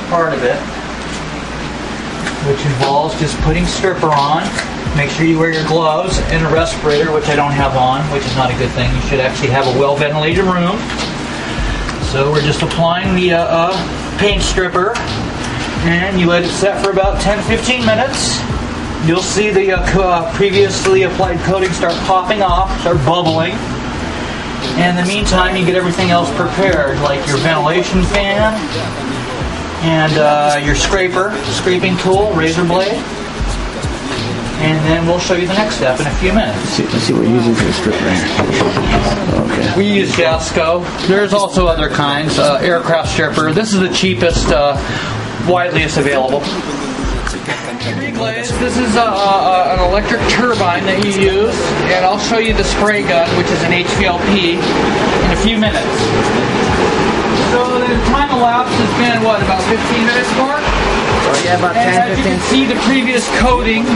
part of it, which involves just putting stripper on. Make sure you wear your gloves and a respirator, which I don't have on, which is not a good thing. You should actually have a well-ventilated room. So we're just applying the paint stripper, and you let it set for about 10-15 minutes. You'll see the previously applied coating start popping off, start bubbling. And in the meantime, you get everything else prepared, like your ventilation fan and your scraping tool, razor blade. And then we'll show you the next step in a few minutes. Let's see what we're using for the stripper here. Okay. We use Jasco. There's also other kinds. Aircraft stripper. This is the cheapest, wideliest available. Reglaze. This is an electric turbine that you use, and I'll show you the spray gun, which is an HVLP, in a few minutes. So the time elapsed has been, what, about 15 minutes more? Yeah, about 10, and as 15. you can see, the previous coating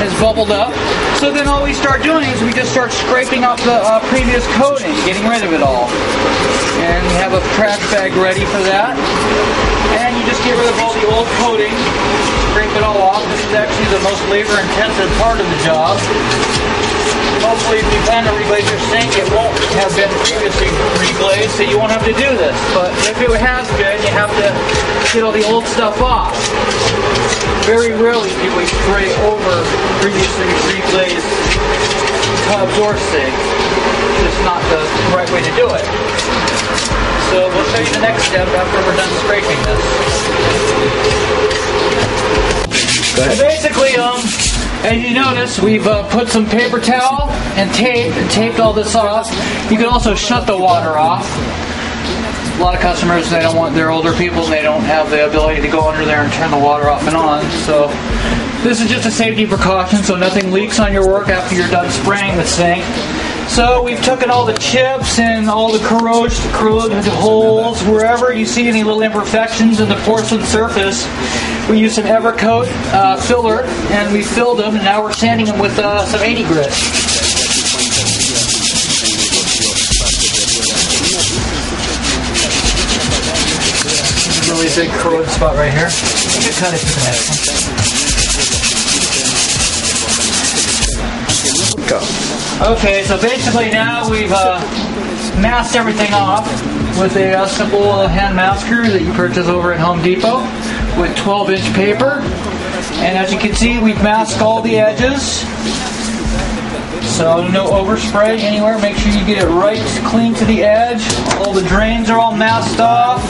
has bubbled up. So then all we start doing is we just start scraping off the previous coating, getting rid of it all. And we have a trash bag ready for that. And you just get rid of all the old coating, scrape it all off. This is actually the most labor-intensive part of the job. Hopefully, if you plan to reglaze your sink, it won't have been previously reglazed, so you won't have to do this. But if it has been, you have to get all the old stuff off. Very rarely do we spray over previously reglazed tubs or sinks. It's just not the right way to do it. So we'll show you the next step after we're done scraping this. Go ahead. So basically, as you notice, we've put some paper towel and taped all this off. You can also shut the water off. A lot of customers, they don't want, they're older people, and they don't have the ability to go under there and turn the water off and on. So this is just a safety precaution so nothing leaks on your work after you're done spraying the sink. So we've taken all the chips and all the corroded holes, wherever you see any little imperfections in the porcelain surface. We used some Evercoat filler, and we filled them, and now we're sanding them with some 80 grit. This is a really big corroded spot right here. You can cut it to the next one. Go. Okay, so basically now we've masked everything off with a simple little hand masker that you purchase over at Home Depot with 12-inch paper. And as you can see, we've masked all the edges. So no overspray anywhere. Make sure you get it right clean to the edge. All the drains are all masked off.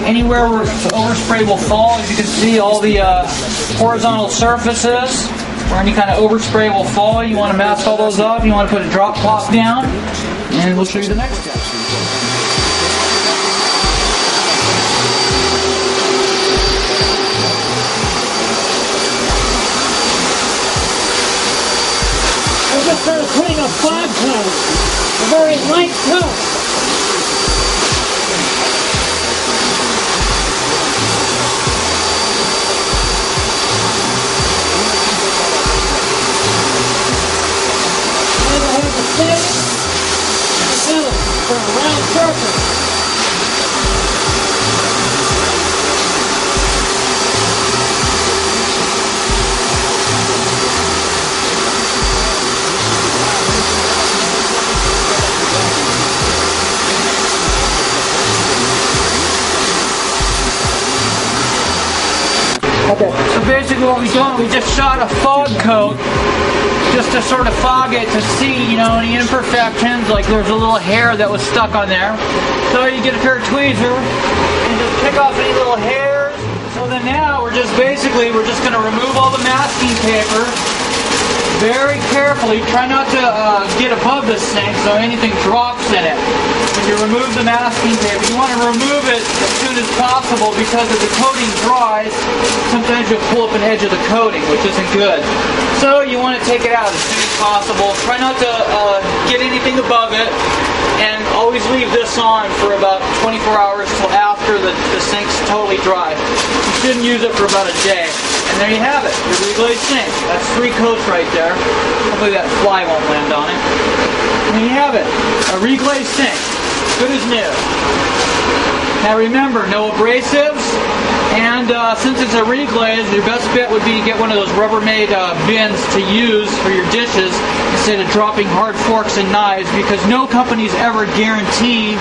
Anywhere where overspray will fall, as you can see, all the horizontal surfaces where any kind of overspray will fall, you want to mask all those off. You want to put a drop cloth down, and we'll show you the next step. I just started putting a fog coat, a very light coat. For a round surface. Okay. So basically what we've done, we just shot a fog coat just to sort of fog it to see, you know, any imperfections, like there's a little hair that was stuck on there. So you get a pair of tweezers and just pick off any little hairs. So then now we're just going to remove all the masking paper very carefully. Try not to get above the sink so anything drops in it. When you remove the masking paper, you want to remove it as soon as possible because if the coating dries, sometimes you'll pull up an edge of the coating, which isn't good. So you want to take it out as soon as possible. Try not to get anything above it, and always leave this on for about 24 hours till after the sink's totally dry. You shouldn't use it for about a day. And there you have it, your reglazed sink. That's 3 coats right there. Hopefully that fly won't land on it. And there you have it, a reglazed sink. Good as new. Now remember, no abrasives, and since it's a reglaze, your best bet would be to get one of those Rubbermaid bins to use for your dishes instead of dropping hard forks and knives, because no companies ever guarantee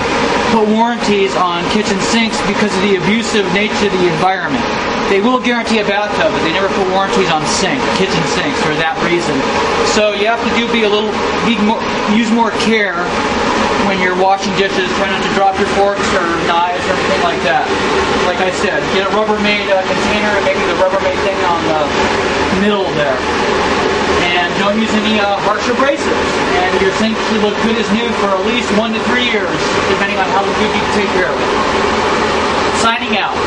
put warranties on kitchen sinks because of the abusive nature of the environment. They will guarantee a bathtub, but they never put warranties on kitchen sinks for that reason. So you have to use more care when you're washing dishes. Try not to drop your forks or knives or anything like that. Like I said, get a Rubbermaid container and maybe the Rubbermaid thing on the middle there. And don't use any harsh abrasives. And your sink should look good as new for at least 1 to 3 years, depending on how good you can take care of it. Signing out.